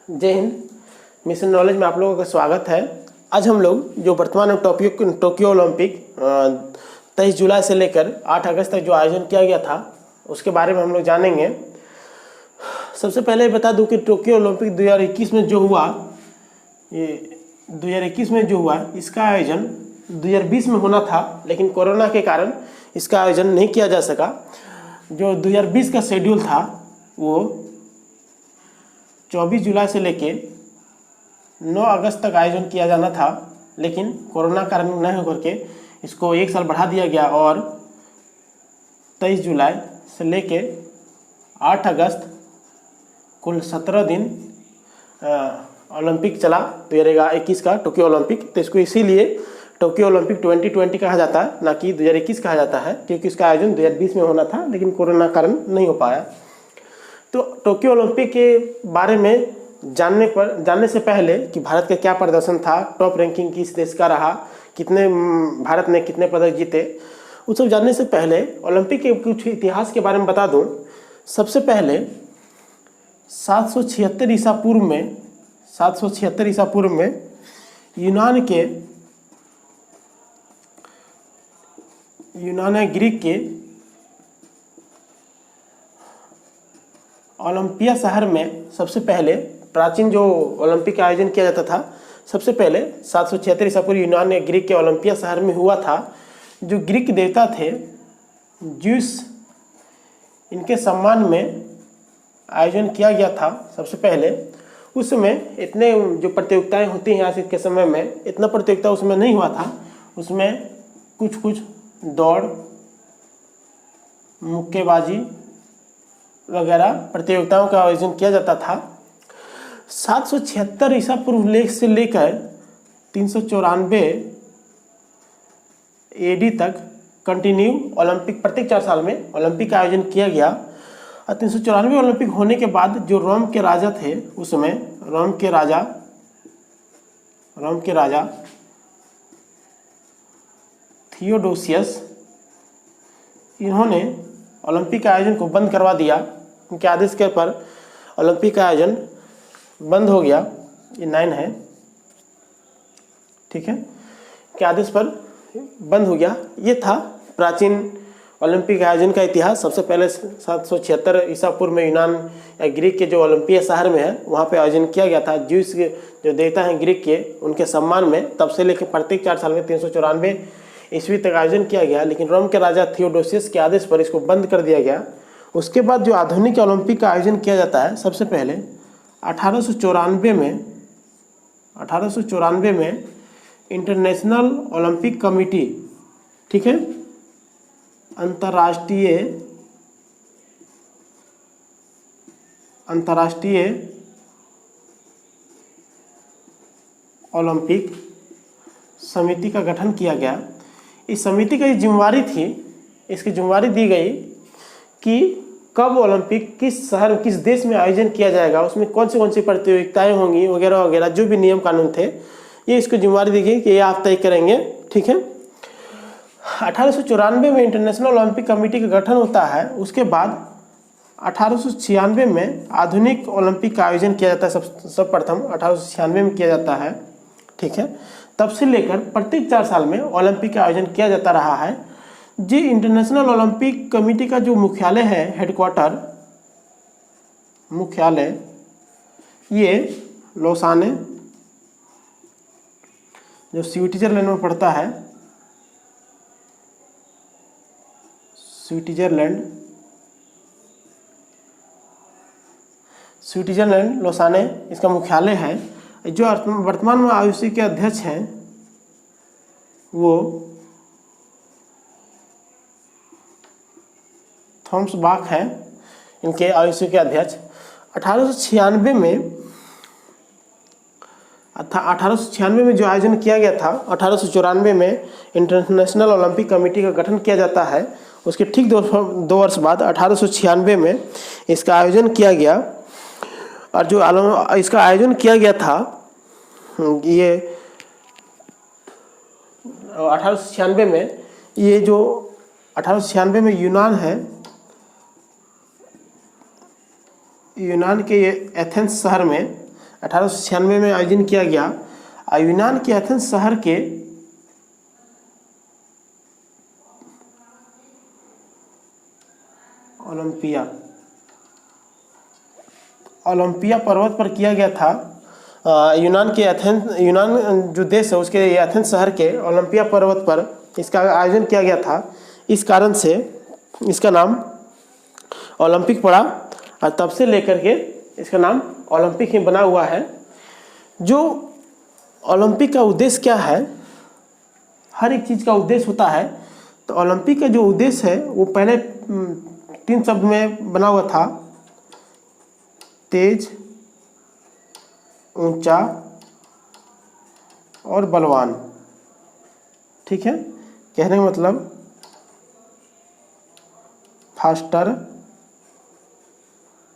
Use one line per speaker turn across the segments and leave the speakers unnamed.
जय Hind. Mission knowledge में आप लोगों का स्वागत है। आज हम लोग जो वर्तमान में टोक्यो ओलंपिक 23 जुलाई से लेकर 8 अगस्त तक जो आयोजन किया गया था उसके बारे में हम लोग जानेंगे। सबसे पहले बता दूं कि टोक्यो ओलंपिक 2021 में जो हुआ, ये 2021 में जो हुआ इसका आयोजन 2020 में होना था, लेकिन कोरोना के कारण इसका आयोजन नहीं किया जा सका। जो 2020 का शेड्यूल था वो 24 जुलाई से लेके 9 अगस्त तक आयोजन किया जाना था, लेकिन कोरोना कारण न होकर के इसको एक साल बढ़ा दिया गया और 23 जुलाई से लेके 8 अगस्त कुल 17 दिन ओलंपिक चला 2021 का टोक्यो ओलंपिक। तो इसको इसीलिए टोक्यो ओलंपिक 2020 कहा जाता है, ना कि 2021 कहा जाता है, क्योंकि इसका आयोजन 2020 में होना था लेकिन कोरोना कारण नहीं हो पाया। तो टोक्यो ओलंपिक के बारे में जानने से पहले कि भारत का क्या प्रदर्शन था, टॉप रैंकिंग किस देश का रहा, भारत ने कितने पदक जीते, वो सब जानने से पहले ओलंपिक के कुछ इतिहास के बारे में बता दूं। सबसे पहले 776 ईसा पूर्व में यूनान ग्रीक के ओलंपिया शहर में सबसे पहले प्राचीन जो ओलंपिक का आयोजन किया जाता था, सबसे पहले 776 ईसा पूर्व यूनान ग्रीक के ओलंपिया शहर में हुआ था। जो ग्रीक देवता थे ज्यूस, इनके सम्मान में आयोजन किया गया था सबसे पहले। उस समय इतने जो प्रतियोगिताएं होती हैं आज के समय में, इतना प्रतियोगिता उसमें नहीं हुआ था। उसमें कुछ दौड़, मुक्केबाजी वगैरह प्रतियोगिताओं का आयोजन किया जाता था। 776 ईसा पूर्व से लेकर 394 AD तक कंटिन्यू ओलंपिक, प्रत्येक 4 साल में ओलंपिक का आयोजन किया गया। और 394 ओलंपिक होने के बाद जो रोम के राजा थे, उस समय रोम के राजा थियोडोसियस, इन्होंने ओलंपिक का आयोजन को बंद करवा दिया। उनके आदेश के पर ओलंपिक का आयोजन बंद हो गया। ये 9 है, ठीक है, के आदेश पर बंद हो गया। ये था प्राचीन ओलंपिक आयोजन का इतिहास। सबसे पहले 776 ईसा पूर्व में यूनान या ग्रीक के जो ओलंपिया शहर में है वहाँ पे आयोजन किया गया था। ज्यूस के जो देवता हैं ग्रीक के, उनके सम्मान में तब से लेकर प्रत्येक 4 साल में 394 ईस्वी तक आयोजन किया गया, लेकिन रोम के राजा थियोडोसियस के आदेश पर इसको बंद कर दिया गया। उसके बाद जो आधुनिक ओलंपिक का आयोजन किया जाता है, सबसे पहले 1894 में इंटरनेशनल ओलंपिक कमेटी, ठीक है, अंतर्राष्ट्रीय ओलंपिक समिति का गठन किया गया। इस समिति का ये जिम्मेवारी थी, इसकी जिम्मेवारी दी गई कि कब ओलंपिक किस शहर, किस देश में आयोजन किया जाएगा, उसमें कौन सी प्रतियोगिताएं होंगी वगैरह वगैरह, जो भी नियम कानून थे, ये इसको जिम्मेवारी दी गई कि ये आप तय करेंगे, ठीक है। 1894 में इंटरनेशनल ओलंपिक कमेटी का गठन होता है। उसके बाद 1896 में आधुनिक ओलंपिक का आयोजन किया जाता है। सब प्रथम 1896 में किया जाता है, ठीक है। तब से लेकर प्रत्येक 4 साल में ओलंपिक का आयोजन किया जाता रहा है। जी इंटरनेशनल ओलंपिक कमेटी का जो मुख्यालय है, हेडक्वार्टर, मुख्यालय, ये लोसाने, जो स्विट्जरलैंड में पड़ता है, स्विट्जरलैंड लोसाने इसका मुख्यालय है। जो वर्तमान में IOC के अध्यक्ष हैं वो थॉमस बाख हैं, इनके IOC के अध्यक्ष। 1896 में जो आयोजन किया गया था, 1894 में इंटरनेशनल ओलंपिक कमेटी का गठन किया जाता है। उसके ठीक 2 वर्ष बाद 1896 में इसका आयोजन किया गया। और जो इसका आयोजन किया गया था, ये 1896 में, ये जो 1896 में यूनान है, यूनान के ये एथेंस शहर में 1896 में आयोजन किया गया। यूनान के एथेंस शहर के ओलंपिया पर्वत पर किया गया था। यूनान जो देश है उसके एथेंस शहर के ओलंपिया पर्वत पर इसका आयोजन किया गया था। इस कारण से इसका नाम ओलंपिक पड़ा और तब से लेकर के इसका नाम ओलंपिक ही बना हुआ है। जो ओलंपिक का उद्देश्य क्या है, हर एक चीज़ का उद्देश्य होता है। तो ओलंपिक का जो उद्देश्य है वो पहले 3 शब्द में बना हुआ था, तेज, ऊंचा और बलवान। ठीक है, कहने का मतलब फास्टर,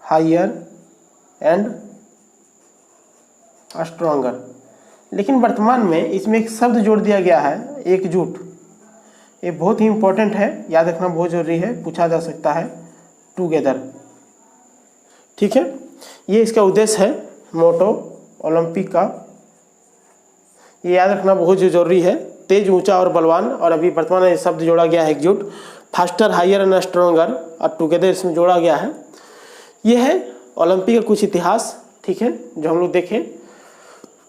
हायर एंड स्ट्रॉन्गर। लेकिन वर्तमान में इसमें एक शब्द जोड़ दिया गया है, एकजुट। ये बहुत ही इंपॉर्टेंट है, याद रखना बहुत जरूरी है, पूछा जा सकता है, टुगेदर। ठीक है, ये इसका उद्देश्य है, मोटो ओलंपिक का। ये याद रखना बहुत जरूरी है, तेज, ऊंचा और बलवान। और अभी वर्तमान में शब्द जोड़ा गया है एकजुट, फास्टर, हायर एंड स्ट्रॉन्गर और टुगेदर इसमें जोड़ा गया है। ये है ओलंपिक का कुछ इतिहास। ठीक है, जो हम लोग देखें।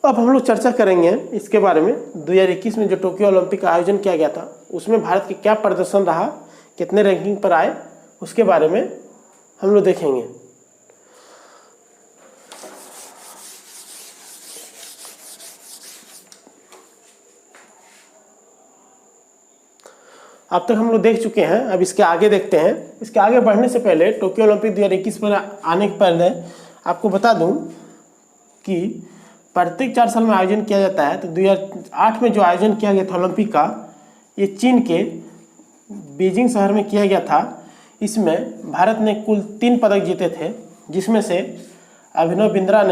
अब हम लोग चर्चा करेंगे इसके बारे में। 2021 में जो टोक्यो ओलंपिक का आयोजन किया गया था उसमें भारत के क्या प्रदर्शन रहा, कितने रैंकिंग पर आए, उसके बारे में हम लोग देखेंगे। अब तक हम लोग देख चुके हैं, अब इसके आगे देखते हैं। इसके आगे बढ़ने से पहले टोक्यो ओलंपिक 2021 पर आने के पहले आपको बता दूं कि प्रत्येक 4 साल में आयोजन किया जाता है। तो 2008 में जो आयोजन किया गया था ओलंपिक का, ये चीन के बीजिंग शहर में किया गया था। इसमें भारत ने कुल 3 पदक जीते थे, जिसमें से अभिनव बिंद्रा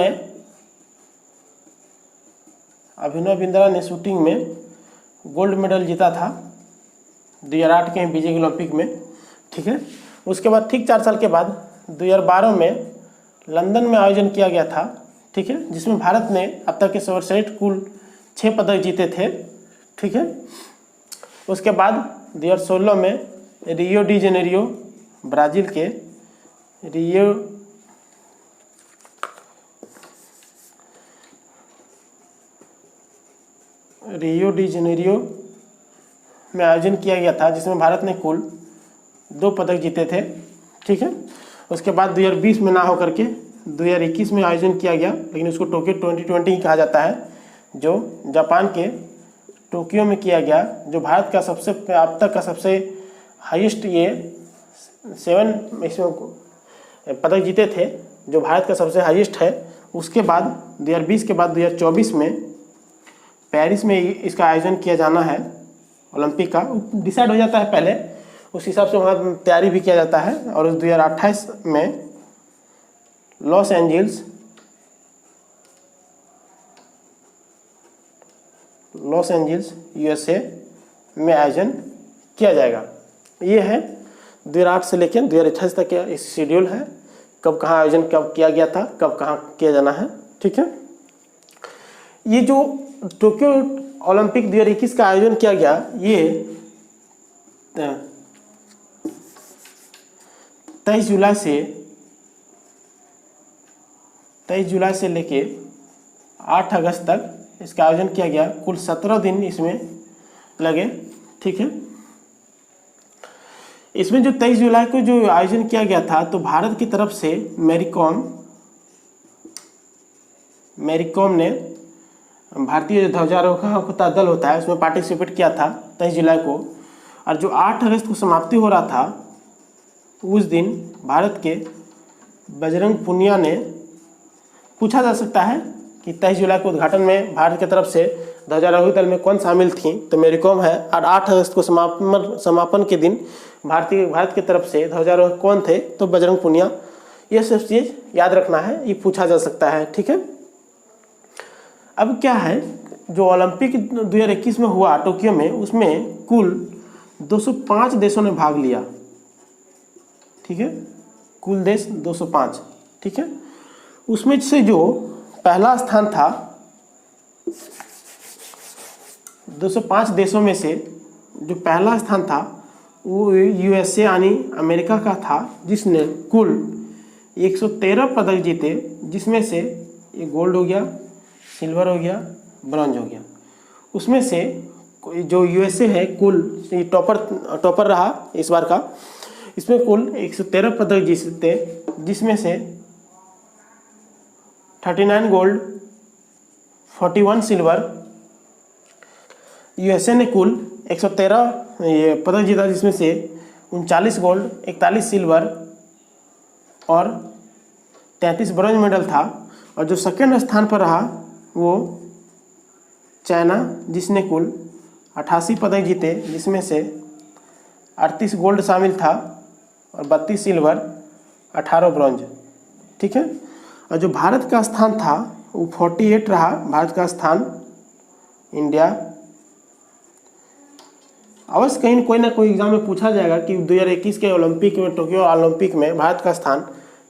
ने शूटिंग में गोल्ड मेडल जीता था 2008 के बीजिंग ओलंपिक में। ठीक है, उसके बाद ठीक 4 साल के बाद 2012 में लंदन में आयोजन किया गया था। ठीक है, जिसमें भारत ने अब तक के सर्वश्रेष्ठ कुल 6 पदक जीते थे। ठीक है, उसके बाद 2016 में रियो डी जेनेरियो, ब्राज़ील के रियो डी जेनेरियो में आयोजन किया गया था, जिसमें भारत ने कुल 2 पदक जीते थे। ठीक है, उसके बाद 2020 में ना होकर के 2021 में आयोजन किया गया, लेकिन उसको टोक्यो 2020 ही कहा जाता है, जो जापान के टोक्यो में किया गया। जो भारत का सबसे अब तक का सबसे हाईएस्ट, ये 7 इसमें पदक जीते थे, जो भारत का सबसे हाईएस्ट है। उसके बाद 2020 के बाद 2024 में पेरिस में इसका आयोजन किया जाना है। ओलंपिक का डिसाइड हो जाता है पहले, उस हिसाब से वहाँ तैयारी भी किया जाता है। और 2028 में लॉस एंजल्स यूएसए में आयोजन किया जाएगा। ये है 2008 से लेकर 2028 तक का शेड्यूल है, कब कहाँ आयोजन कब किया गया था, कब कहाँ किया जाना है। ठीक है, ये जो टोक्यो ओलंपिक 2021 का आयोजन किया गया, ये 23 जुलाई से लेके 8 अगस्त तक इसका आयोजन किया गया। कुल 17 दिन इसमें लगे। ठीक है, इसमें जो 23 जुलाई को जो आयोजन किया गया था, तो भारत की तरफ से मैरी कॉम ने, भारतीय ध्वजारोहण होता दल होता है, उसमें पार्टिसिपेट किया था 23 जुलाई को। और जो 8 अगस्त को समाप्ति हो रहा था, उस दिन भारत के बजरंग पुनिया ने, पूछा जा सकता है कि 23 जुलाई को उद्घाटन में भारत की तरफ से ध्वजारोही दल में कौन शामिल थी, तो मैरी कॉम है। और 8 अगस्त को समापन के दिन भारत की तरफ से ध्वजारोही कौन थे, तो बजरंग पुनिया। ये सब चीज़ याद रखना है, ये पूछा जा सकता है। ठीक है, अब क्या है, जो ओलंपिक 2021 में हुआ टोक्यो में, उसमें कुल 205 देशों ने भाग लिया। ठीक है, कुल देश 205। ठीक है, उसमें से जो पहला स्थान था 205 देशों में से जो पहला स्थान था वो यूएसए यानी अमेरिका का था, जिसने कुल 113 पदक जीते, जिसमें से ये गोल्ड हो गया, सिल्वर हो गया, ब्रॉन्ज हो गया। उसमें से जो यूएसए है कुल टॉपर रहा इस बार का, इसमें कुल 113 पदक जीते, जिसमें से 39 गोल्ड, 41 सिल्वर। यूएसए ने कुल 113 ये पदक जीता, जिसमें से 39 गोल्ड, 41 सिल्वर और 33 ब्रॉन्ज मेडल था। और जो सेकंड स्थान पर रहा वो चाइना, जिसने कुल 88 पदक जीते, जिसमें से 38 गोल्ड शामिल था और 32 सिल्वर, 18 ब्रॉन्ज। ठीक है। और जो भारत का स्थान था वो 48 रहा, भारत का स्थान इंडिया। अवश्य कहीं कोई ना कोई एग्जाम में पूछा जाएगा कि 2021 के ओलंपिक में, टोक्यो ओलंपिक में भारत का स्थान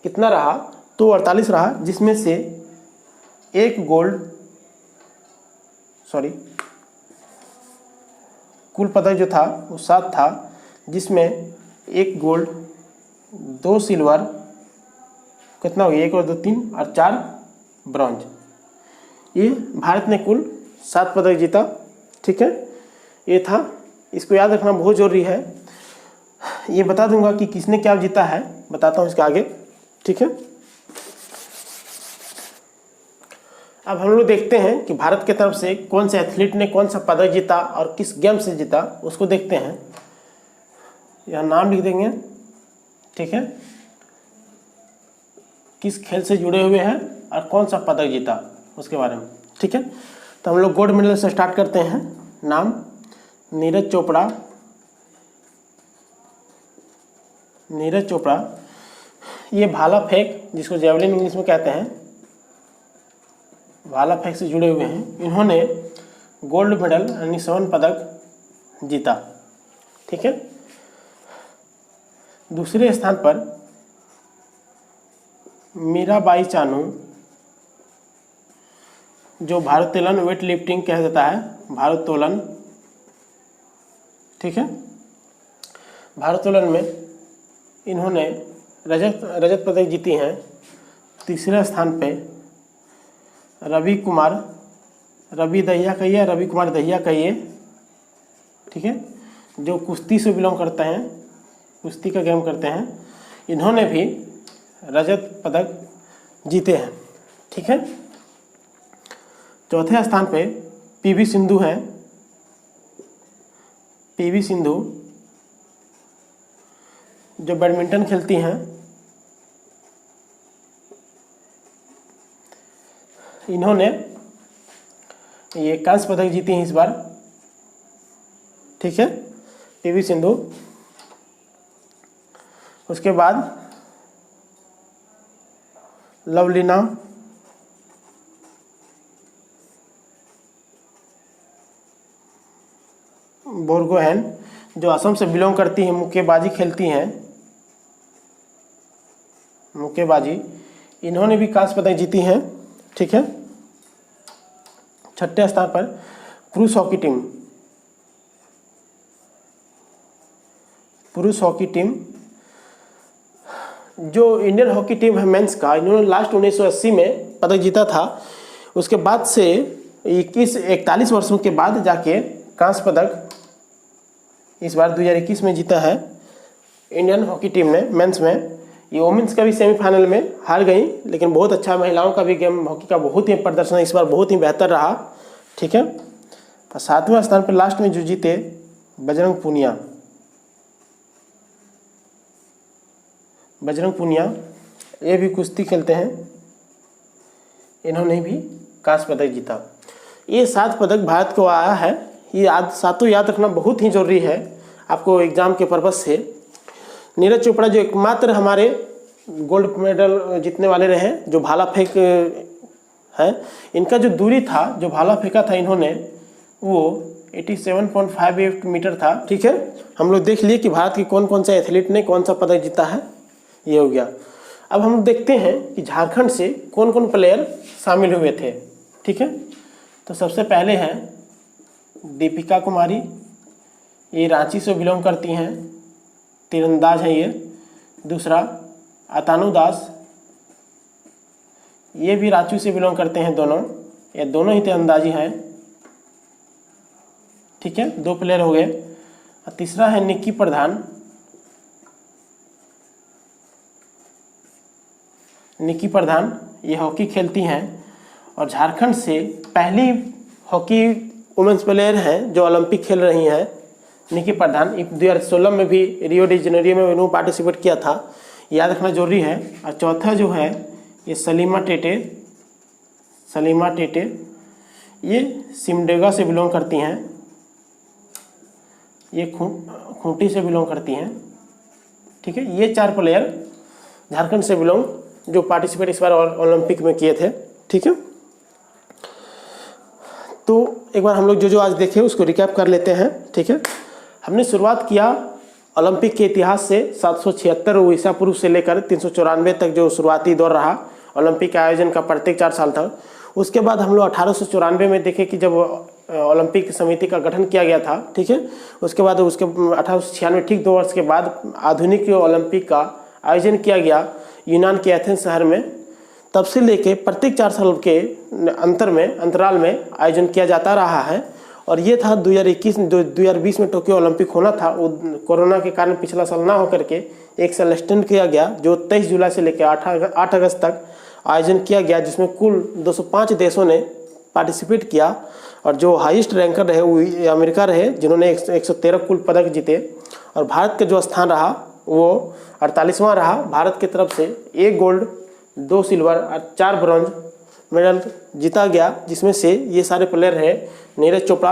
कितना रहा, तो 48 रहा, जिसमें से एक गोल्ड, कुल पदक जो था वो 7 था, जिसमें एक गोल्ड, 2 सिल्वर, कितना हो गया, 1 और 2 3 और 4 ब्रॉन्ज। ये भारत ने कुल 7 पदक जीता। ठीक है, ये था, इसको याद रखना बहुत जरूरी है। ये बता दूंगा कि किसने क्या जीता है, बताता हूँ इसके आगे। ठीक है, अब हम लोग देखते हैं कि भारत की तरफ से कौन से एथलीट ने कौन सा पदक जीता और किस गेम से जीता, उसको देखते हैं। यहाँ नाम लिख देंगे। ठीक है, किस खेल से जुड़े हुए हैं और कौन सा पदक जीता उसके बारे में। ठीक है, तो हम लोग गोल्ड मेडल से स्टार्ट करते हैं। नाम नीरज चोपड़ा। नीरज चोपड़ा ये भाला फेंक, जिसको जेवलिन इंग्लिश में कहते हैं, भाला फेंक से जुड़े हुए हैं। इन्होंने गोल्ड मेडल यानी स्वर्ण पदक जीता। ठीक है, दूसरे स्थान पर मीराबाई चानू, जो भारोत्तोलन वेट लिफ्टिंग कहा जाता है, भारोत्तोलन। ठीक है, भारोत्तोलन में इन्होंने रजत पदक जीती हैं। तीसरे स्थान पे रवि कुमार दहिया कहिए। ठीक है, जो कुश्ती से बिलोंग करते हैं, कुश्ती का गेम करते हैं, इन्होंने भी रजत पदक जीते हैं। ठीक है, चौथे स्थान पे पीवी सिंधु हैं। पीवी सिंधु जो बैडमिंटन खेलती हैं, इन्होंने ये कांस्य पदक जीती हैं इस बार। ठीक है, पीवी सिंधु। उसके बाद लवलीना बोरगोहेन, जो असम से बिलोंग करती हैं, मुक्केबाजी खेलती हैं, मुक्केबाजी, इन्होंने भी कांस्य पदक जीती हैं। ठीक है, छठे स्थान पर पुरुष हॉकी टीम। पुरुष हॉकी टीम जो इंडियन हॉकी टीम है मेंस का, इन्होंने लास्ट 1980 में पदक जीता था। उसके बाद से 41 वर्षों के बाद जाके कांस्य पदक इस बार 2021 में जीता है इंडियन हॉकी टीम ने मेंस में। ये वोमेंस का भी सेमीफाइनल में हार गई, लेकिन बहुत अच्छा महिलाओं का भी गेम हॉकी का बहुत ही प्रदर्शन इस बार बहुत ही बेहतर रहा। ठीक है, तो 7वें स्थान पर लास्ट में जो जीते बजरंग पूनिया। बजरंग पूनिया ये भी कुश्ती खेलते हैं, इन्होंने भी कांस्य पदक जीता। ये 7 पदक भारत को आया है। ये सातों याद रखना बहुत ही जरूरी है आपको एग्जाम के पर्पज से। नीरज चोपड़ा जो एकमात्र हमारे गोल्ड मेडल जीतने वाले रहे जो भाला फेंक है, इनका जो दूरी था, जो भाला फेंका था इन्होंने, वो 87.58 मीटर था। ठीक है, हम लोग देख लिए कि भारत के कौन कौन से एथलीट ने कौन सा पदक जीता है, ये हो गया। अब हम देखते हैं कि झारखंड से कौन कौन प्लेयर शामिल हुए थे। ठीक है, तो सबसे पहले हैं दीपिका कुमारी, ये रांची से बिलोंग करती हैं, तीरंदाज हैं ये। दूसरा अतानु दास, ये भी रांची से बिलोंग करते हैं दोनों, ये दोनों ही तीरंदाजी हैं। ठीक है, 2 प्लेयर हो गए। और तीसरा है निक्की प्रधान, निक्की प्रधान ये हॉकी खेलती हैं और झारखंड से पहली हॉकी वुमेंस प्लेयर हैं जो ओलंपिक खेल रही हैं। निक्की प्रधान 2016 में भी रियो डी जेनेरियो में उन्होंने पार्टिसिपेट किया था, याद रखना जरूरी है। और चौथा जो है ये सलीमा टेटे, सलीमा टेटे ये सिमडेगा से बिलोंग करती हैं, ये खूंटी से बिलोंग करती हैं। ठीक है, ये 4 प्लेयर झारखंड से बिलोंग जो पार्टिसिपेट इस बार ओलंपिक में किए थे। ठीक है, तो एक बार हम लोग जो आज देखे उसको रिकैप कर लेते हैं। ठीक है, हमने शुरुआत किया ओलंपिक के इतिहास से 776 ईसा पूर्व से लेकर 394 तक जो शुरुआती दौर रहा ओलंपिक के आयोजन का, प्रत्येक 4 साल था। उसके बाद हम लोग 1894 में देखे कि जब ओलंपिक समिति का गठन किया गया था। ठीक है, उसके बाद 1896 ठीक 2 वर्ष के बाद आधुनिक ओलंपिक का आयोजन किया गया यूनान के एथेंस शहर में। तब से लेके प्रत्येक 4 साल के अंतराल में आयोजन किया जाता रहा है। और ये था 2020 में टोक्यो ओलंपिक होना था, वो कोरोना के कारण पिछला साल ना होकर के 1 साल एक्सटेंड किया गया, जो 23 जुलाई से लेकर 8 अगस्त तक आयोजन किया गया, जिसमें कुल 205 देशों ने पार्टिसिपेट किया। और जो हाईएस्ट रैंकर रहे वो अमेरिका रहे, जिन्होंने 113 कुल पदक जीते। और भारत का जो स्थान रहा वो 48वां रहा। भारत की तरफ से 1 गोल्ड, 2 सिल्वर और 4 ब्रॉन्ज मेडल जीता गया, जिसमें से ये सारे प्लेयर रहे नीरज चोपड़ा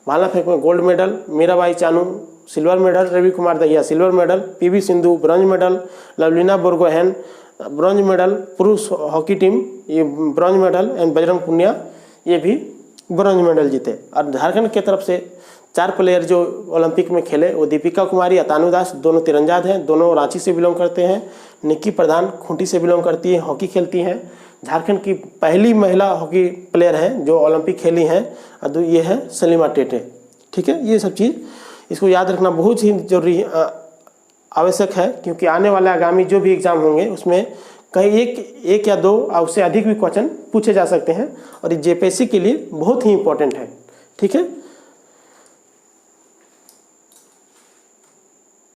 भाला फेंक में gold medal, Mirabai Chanu silver medal, Ravi Kumar Dahiya silver medal, PV Sindhu bronze medal, Lovlina Borgohain bronze medal, पुरुष हॉकी टीम ये bronze medal, and Bajrang Punia ये भी ब्रॉन्ज मेडल जीते। और झारखंड की तरफ से 4 प्लेयर जो ओलंपिक में खेले वो दीपिका कुमारी, अतानु दास, दोनों तीरंदाज हैं, दोनों रांची से बिलोंग करते हैं। निक्की प्रधान खूंटी से बिलोंग करती है, हॉकी खेलती हैं, झारखंड की पहली महिला हॉकी प्लेयर हैं जो ओलंपिक खेली हैं। और ये है सलीमा टेटे। ठीक है, ये सब चीज़ इसको याद रखना बहुत ही जरूरी आवश्यक है, क्योंकि आने वाले आगामी जो भी एग्जाम होंगे उसमें कहीं एक या 2 और उससे अधिक भी क्वेश्चन पूछे जा सकते हैं और ये जेपीएससी के लिए बहुत ही इंपॉर्टेंट है। ठीक है।